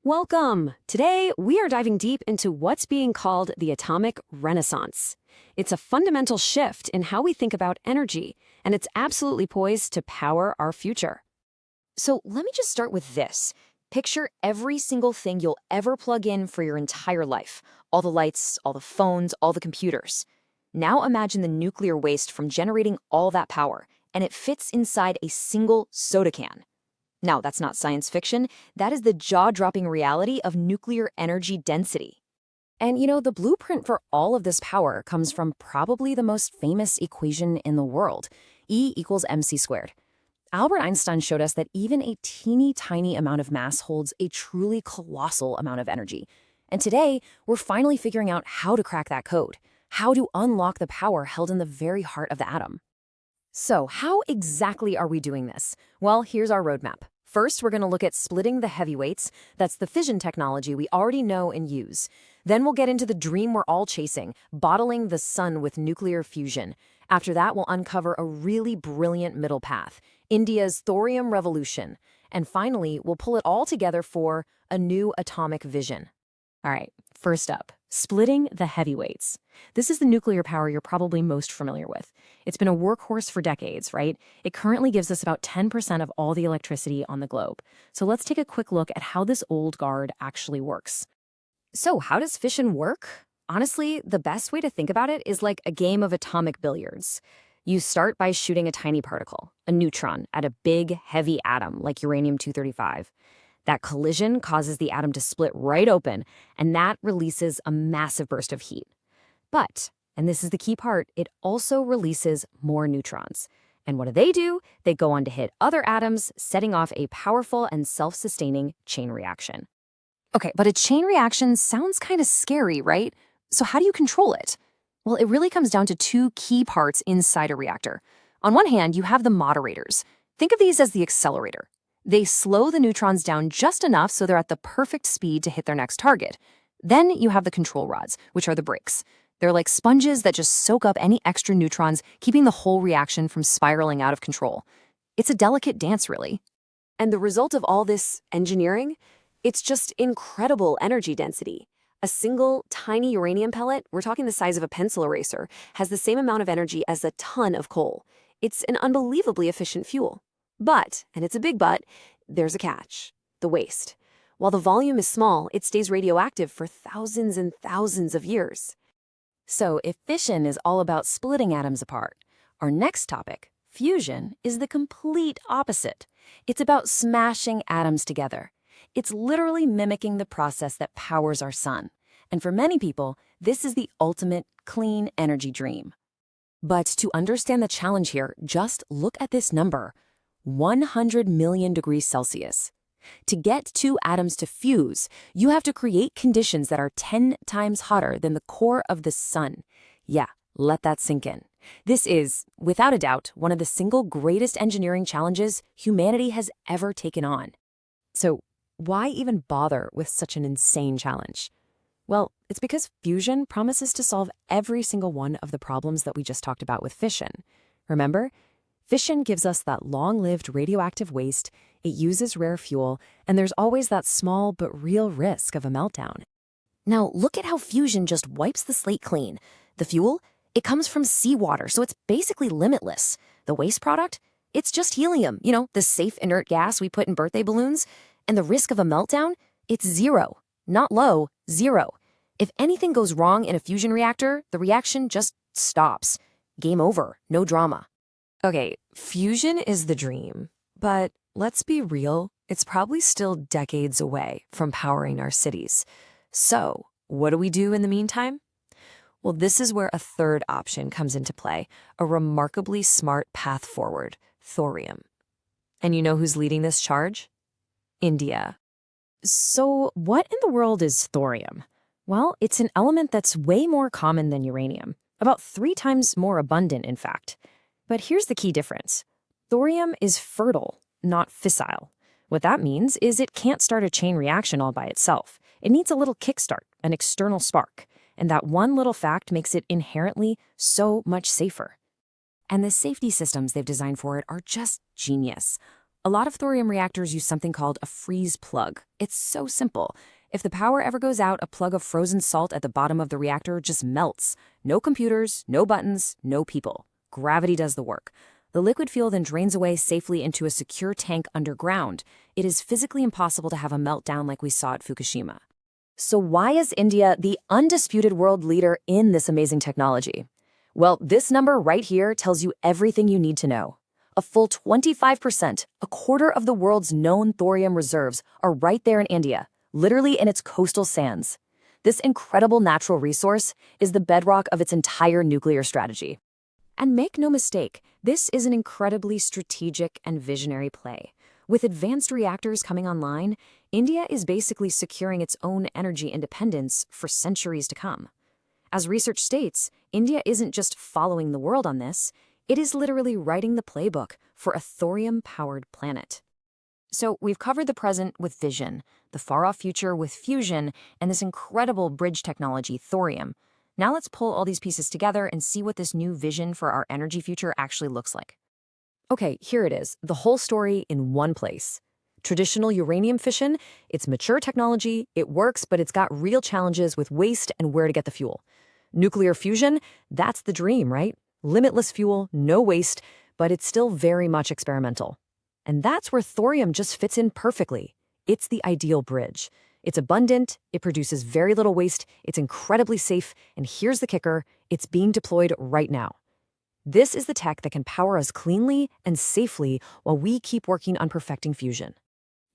Welcome! Today, we are diving deep into what's being called the atomic renaissance. It's a fundamental shift in how we think about energy, and it's absolutely poised to power our future. So let me just start with this. Picture every single thing you'll ever plug in for your entire life. All the lights, all the phones, all the computers. Now imagine the nuclear waste from generating all that power, and it fits inside a single soda can. Now, that's not science fiction. That is the jaw-dropping reality of nuclear energy density. And the blueprint for all of this power comes from probably the most famous equation in the world, E equals mc squared. Albert Einstein showed us that even a teeny tiny amount of mass holds a truly colossal amount of energy. And today, we're finally figuring out how to crack that code, how to unlock the power held in the very heart of the atom. So how exactly are we doing this? Well, here's our roadmap. First, we're going to look at splitting the heavyweights. That's the fission technology we already know and use. Then we'll get into the dream we're all chasing, bottling the sun with nuclear fusion. After that, we'll uncover a really brilliant middle path, India's thorium revolution. And finally, we'll pull it all together for a new atomic vision. All right, first up, splitting the heavyweights. This is the nuclear power you're probably most familiar with. It's been a workhorse for decades, right? It currently gives us about 10% of all the electricity on the globe. So let's take a quick look at how this old guard actually works. So how does fission work? Honestly, the best way to think about it is like a game of atomic billiards. You start by shooting a tiny particle, a neutron, at a big, heavy atom like uranium-235. That collision causes the atom to split right open, and that releases a massive burst of heat. But, and this is the key part, it also releases more neutrons. And what do? They go on to hit other atoms, setting off a powerful and self-sustaining chain reaction. Okay, but a chain reaction sounds kind of scary, right? So how do you control it? Well, it really comes down to two key parts inside a reactor. On one hand, you have the moderators. Think of these as the accelerator. They slow the neutrons down just enough so they're at the perfect speed to hit their next target. Then you have the control rods, which are the brakes. They're like sponges that just soak up any extra neutrons, keeping the whole reaction from spiraling out of control. It's a delicate dance, really. And the result of all this engineering? It's just incredible energy density. A single tiny uranium pellet, we're talking the size of a pencil eraser, has the same amount of energy as a ton of coal. It's an unbelievably efficient fuel. But, and it's a big but, there's a catch: the waste. While the volume is small, it stays radioactive for thousands and thousands of years. So if fission is all about splitting atoms apart, our next topic, fusion, is the complete opposite. It's about smashing atoms together. It's literally mimicking the process that powers our sun. And for many people, this is the ultimate clean energy dream. But to understand the challenge here, just look at this number: 100 million degrees Celsius. To get two atoms to fuse, you have to create conditions that are 10 times hotter than the core of the sun. Yeah, let that sink in. This is, without a doubt, one of the single greatest engineering challenges humanity has ever taken on. So, why even bother with such an insane challenge? Well, it's because fusion promises to solve every single one of the problems that we just talked about with fission. Remember? Fission gives us that long-lived radioactive waste, it uses rare fuel, and there's always that small but real risk of a meltdown. Now, look at how fusion just wipes the slate clean. The fuel? It comes from seawater, so it's basically limitless. The waste product? It's just helium, the safe inert gas we put in birthday balloons. And the risk of a meltdown? It's zero. Not low, zero. If anything goes wrong in a fusion reactor, the reaction just stops. Game over, no drama. Okay, fusion is the dream, but let's be real, it's probably still decades away from powering our cities. So, what do we do in the meantime? Well, this is where a third option comes into play, a remarkably smart path forward: thorium. And you know who's leading this charge? India. So, what in the world is thorium? Well, it's an element that's way more common than uranium, about 3 times more abundant, in fact. But here's the key difference. Thorium is fertile, not fissile. What that means is it can't start a chain reaction all by itself. It needs a little kickstart, an external spark. And that one little fact makes it inherently so much safer. And the safety systems they've designed for it are just genius. A lot of thorium reactors use something called a freeze plug. It's so simple. If the power ever goes out, a plug of frozen salt at the bottom of the reactor just melts. No computers, no buttons, no people. Gravity does the work. The liquid fuel then drains away safely into a secure tank underground. It is physically impossible to have a meltdown like we saw at Fukushima. So why is India the undisputed world leader in this amazing technology? Well, this number right here tells you everything you need to know. A full 25%, a quarter of the world's known thorium reserves, are right there in India, literally in its coastal sands. This incredible natural resource is the bedrock of its entire nuclear strategy. And make no mistake, this is an incredibly strategic and visionary play. With advanced reactors coming online, India is basically securing its own energy independence for centuries to come. As research states, India isn't just following the world on this, it is literally writing the playbook for a thorium-powered planet. So we've covered the present with fission, the far-off future with fusion, and this incredible bridge technology, thorium. Now let's pull all these pieces together and see what this new vision for our energy future actually looks like. Okay, here it is, the whole story in one place. Traditional uranium fission, it's mature technology, it works, but it's got real challenges with waste and where to get the fuel. Nuclear fusion, that's the dream, right? Limitless fuel, no waste, but it's still very much experimental. And that's where thorium just fits in perfectly. It's the ideal bridge. It's abundant, it produces very little waste, it's incredibly safe, and here's the kicker, it's being deployed right now. This is the tech that can power us cleanly and safely while we keep working on perfecting fusion.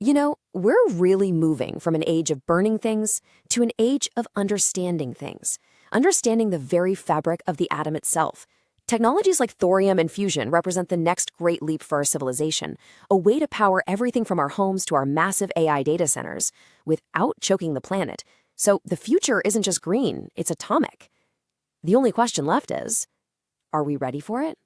You know, we're really moving from an age of burning things to an age of understanding things, understanding the very fabric of the atom itself. Technologies like thorium and fusion represent the next great leap for our civilization, a way to power everything from our homes to our massive AI data centers without choking the planet. So the future isn't just green, it's atomic. The only question left is, are we ready for it?